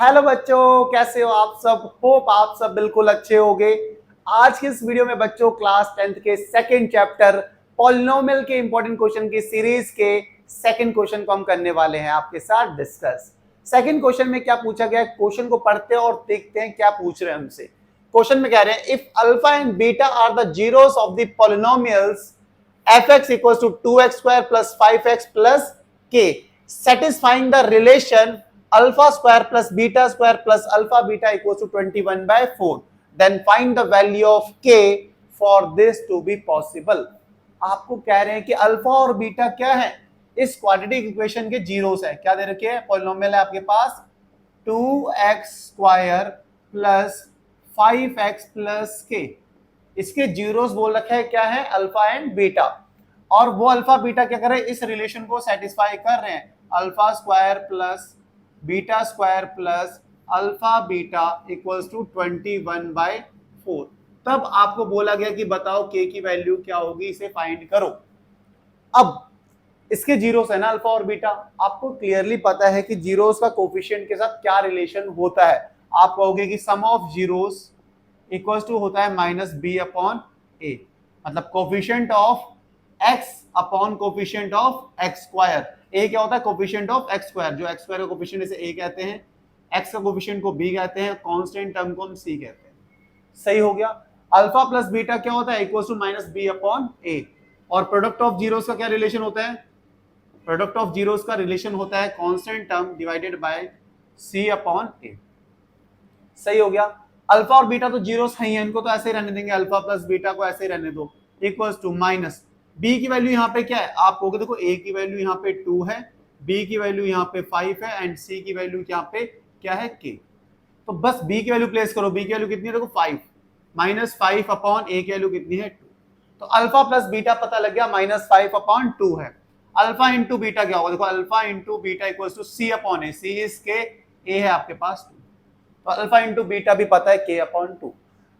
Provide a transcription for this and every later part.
Hello बच्चों, कैसे हो आप सब। होप आप सब बिल्कुल अच्छे होंगे। आज की इस वीडियो में बच्चों क्लास 10th के सेकंड चैप्टर पॉलिनोमियल के इंपॉर्टेंट क्वेश्चन की सीरीज के सेकंड क्वेश्चन को हम करने वाले हैं आपके साथ डिस्कस। सेकंड क्वेश्चन में क्या पूछा गया है, क्वेश्चन को पढ़ते हैं और देखते हैं क्या पूछ रहे हैं हमसे। क्वेश्चन में कह रहे हैं if alpha and beta are the zeros of the polynomials fx equals to 2x square plus 5x plus k satisfying the relation alpha square plus beta square plus alpha beta equals to 21/4, then find the value of k for this to be possible। आपको कह रहे हैं कि alpha और beta क्या है, इस quadratic equation के जीरोस है। क्या दे रखे हैं, पॉलिनोमियल है आपके पास 2x square plus 5x plus k, इसके जीरोस बोल रखा है क्या है, अल्फा एंड बीटा। और वो अल्फा बीटा क्या कर रहे हैं, इस रिलेशन को सेटिस्फाई कर रहे हैं। Alpha square plus beta square plus alpha beta equals to 21/4। तब आपको बोला गया कि बताओ के की वैल्यू क्या होगी, इसे फाइंड करो। अब इसके जीरोस है ना अल्फा और बीटा, आपको क्लियरली पता है कि जीरोस का कोफिशिएंट के साथ क्या रिलेशन होता है। आप कहोगे कि sum of zeros equals to होता है माइनस बी अपॉन ए, मतलब coefficient of X upon coefficient of X square. A क्या होता है, कोफिशिएंट ऑफ एक्स स्क्वायर, जो एक्स स्क्वायर का कोफिशिएंट इसे ए कहते हैं, एक्स का कोफिशिएंट को बी कहते हैं, कांस्टेंट टर्म को हम सी कहते हैं। सही हो गया। अल्फा प्लस बीटा क्या होता है, equals to minus B upon A. और प्रोडक्ट ऑफ जीरोस का क्या रिलेशन होता है, प्रोडक्ट ऑफ जीरोस का रिलेशन होता है constant term divided by C upon A. सही हो गया। अल्फा और बीटा तो जीरोस है ही हैं, इनको तो ऐसे ही रहने देंगे, अल्फा प्लस बीटा को ऐसे ही रहने दो, इक्वल्स टू माइनस बी की वैल्यू यहाँ पे क्या है, आप कहोगे देखो ए की वैल्यू यहाँ पे 2 है, बी की वैल्यू यहाँ पे 5 है एंड सी की वैल्यू यहाँ पे क्या है, के। तो बस बी की वैल्यू प्लेस करो, बी की वैल्यू कितनी है देखो 5, माइनस 5 अपॉन ए की वैल्यू कितनी है 2। तो अल्फा प्लस बीटा पता लग गया, माइनस 5 अपॉन 2 है। अल्फा इंटू बीटा क्या होगा, देखो alpha into beta equals to C upon A, C is K, A है आपके पास 2, तो अल्फा इंटू बीटा भी पता है के अपॉन 2।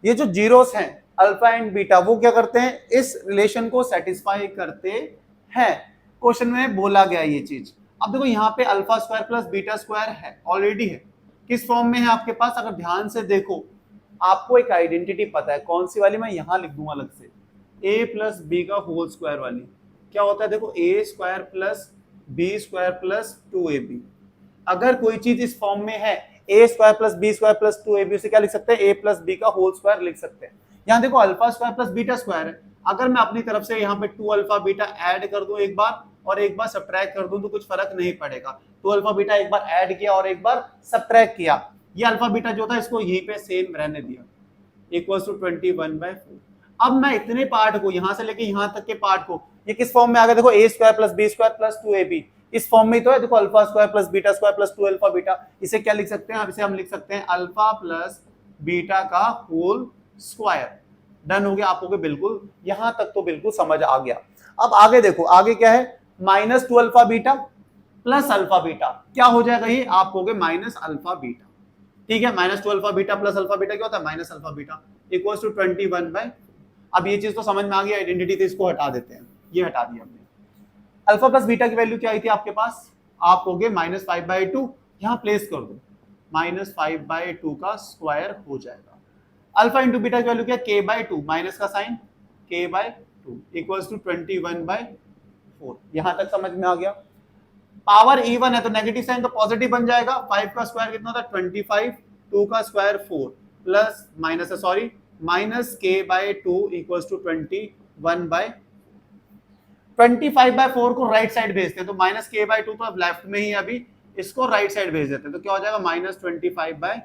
ये जो जीरोस हैं अल्फा एंड बीटा, वो क्या करते हैं, इस रिलेशन को सेटिस्फाई करते हैं। क्वेश्चन में बोला गया ये चीज। अब देखो यहाँ पे alpha square plus beta square है, ऑलरेडी है, किस फॉर्म में है आपके पास, अगर ध्यान से देखो आपको एक आइडेंटिटी पता है, कौन सी वाली, मैं यहां लिख दूंगा अलग से, ए प्लस बी का होल स्क्वायर वाली। क्या होता है देखो, A square plus B square plus 2ab। अगर कोई चीज इस फॉर्म में है A square plus B square plus 2ab, उसे क्या लिख सकते हैं, ए प्लस बी का होल स्क्वायर लिख सकते हैं। यहाँ देखो alpha square plus beta square है, अगर मैं अपनी तरफ से यहाँ पे 2 अल्फा बीटा ऐड कर दूं एक बार और एक बार सब्ट्रैक्ट कर दूं तो कुछ फर्क नहीं पड़ेगा। 2 अल्फा बीटा एक बार ऐड किया और एक बार सब्ट्रैक्ट किया, ये अल्फा बीटा जो था इसको यहीं पे सेम रहने दिया, इक्वल्स टू 21/4। अब मैं इतने पार्ट को यहाँ से लेके यहाँ तक के पार्ट को, ये किस फॉर्म में आ गया देखो, A square plus B square plus 2ab, इस फॉर्म में तो है देखो, alpha square plus beta square plus 2 alpha beta. इसे क्या लिख सकते हैं, इसे हम लिख सकते हैं अल्फा प्लस बीटा का होल स्क्वायर। डन हो गया, आपको बिल्कुल यहां तक तो बिल्कुल समझ आ गया। अब आगे देखो, आगे क्या है, minus 2 alpha beta plus alpha beta, क्या हो जाएगा ये, आप कहोगे माइनस अल्फा बीटा। ठीक है, minus 2 alpha beta plus alpha beta क्या होता है, minus alpha beta equals to 21/। अब ये चीज तो समझ में आ गई, आइडेंटिटी तो इसको हटा देते हैं, ये हटा दिया हमने। अल्फा प्लस बीटा की वैल्यू क्या आई थी आपके पास, आप होगे माइनस 5/2, यहां प्लेस कर दो, माइनस 5/2 का स्क्वायर हो जाएगा। अल्फा इंटू बीटा की वैल्यू क्या, k/2, माइनस का साइन k/2 इक्वल्स टू 21/4। यहां तक समझ में आ गया। पावर इवन है तो नेगेटिव साइन तो पॉजिटिव बन जाएगा, 5 का स्क्वायर कितना होता है 25, 2 का square 4 plus minus sorry minus k/2 equals to 21/। 25/4 को राइट साइड भेजते हैं तो माइनस k/2 तो अब लेफ्ट में ही, अभी इसको राइट साइड भेज देते हैं तो क्या हो जाएगा माइनस 25/4।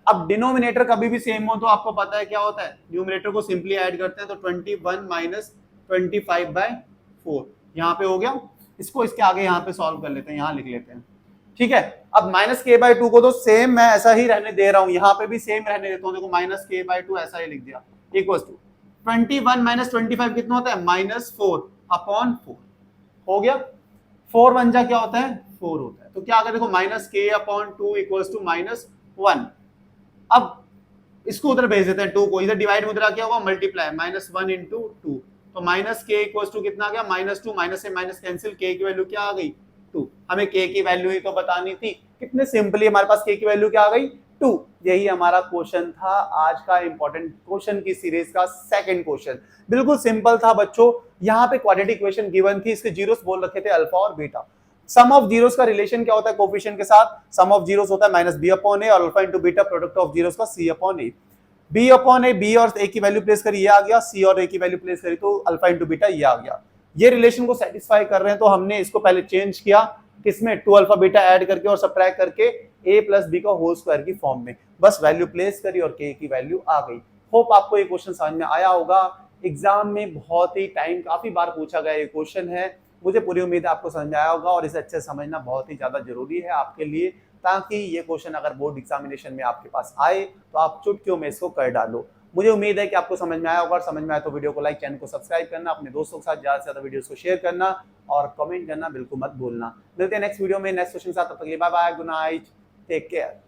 अब डिनोमिनेटर कभी भी सेम हो तो आपको पता है क्या होता है, न्यूमरेटर को सिंपली ऐड करते हैं तो 21 माइनस 25/4 यहाँ पे हो गया। इसको इसके आगे यहाँ पे सॉल्व कर लेते हैं, यहाँ लिख लेते हैं। ठीक है, अब माइनस k/2 को तो सेम मैं ऐसा ही रहने दे रहा हूं, यहाँ पे भी सेम रहने देता हूँ, देखो माइनस k/2 ऐसा ही लिख दिया, इक्वल्स टू 21 माइनस 25 कितना होता है, -4/4 हो गया। 4 बन जा क्या होता है 4 होता है, तो क्या आगे देखो माइनस k/2 इक्वल्स टू -1। अब इसको उधर भेज देते हैं, 2 को इधर डिवाइड में, उधर क्या होगा मल्टीप्लाई, -1 इंटू 2, तो माइनस के इक्वल्स टू कितना आ गया -2, माइनस से माइनस कैंसिल, के की वैल्यू क्या आ गई 2। हमें के की वैल्यू ही तो बतानी थी, कितने सिंपली हमारे पास k की वैल्यू क्या आ गई 2। यही हमारा क्वेश्चन था आज का इंपॉर्टेंट क्वेश्चन की सीरीज का सेकंड क्वेश्चन। बिल्कुल सिंपल था बच्चों। यहाँ पे क्वाड्रेटिक इक्वेशन गिवन थी, इसके जीरोस बोल रखे थे अल्फा और बीटा। सम ऑफ जीरोस का रिलेशन क्या होता है कोफिशिएंट के साथ? सम ऑफ जीरोस होता है माइनस बी अपॉन ए और alpha into beta product of zeros का सी अपॉन ए। बी अपॉन ए, बी और ए की वैल्यू प्लेस करी ये आ गया, सी और ए की वैल्यू प्लेस करी तो अल्फा इंटू बीटा ये आ गया। ये रिलेशन को सेटिस्फाई कर रहे हैं तो हमने इसको पहले चेंज किया किसमें, 2 अल्फा बीटा ऐड करके और सबट्रैक्ट करके a प्लस बी का होल स्क्वायर की फॉर्म में, बस वैल्यू प्लेस करी और k की वैल्यू आ गई। होप आपको ये क्वेश्चन समझ में आया होगा। एग्जाम में बहुत ही टाइम काफी बार पूछा गया ये क्वेश्चन है। मुझे पूरी उम्मीद है आपको समझ में आया होगा और इसे अच्छे से समझना बहुत ही ज्यादा जरूरी है आपके लिए, ताकि ये क्वेश्चन अगर बोर्ड एग्जामिनेशन में आपके पास आए तो आप चुटकियों में इसको कर डालो। मुझे उम्मीद है कि आपको समझ में आया होगा और समझ में आया तो वीडियो को लाइक, चैनल को सब्सक्राइब करना, अपने दोस्तों के साथ ज्यादा से ज्यादा वीडियोस को शेयर करना और कमेंट करना बिल्कुल मत भूलना। मिलते हैं नेक्स्ट वीडियो में नेक्स्ट क्वेश्चन के साथ, तब तक के लिए bye bye, good night, take care.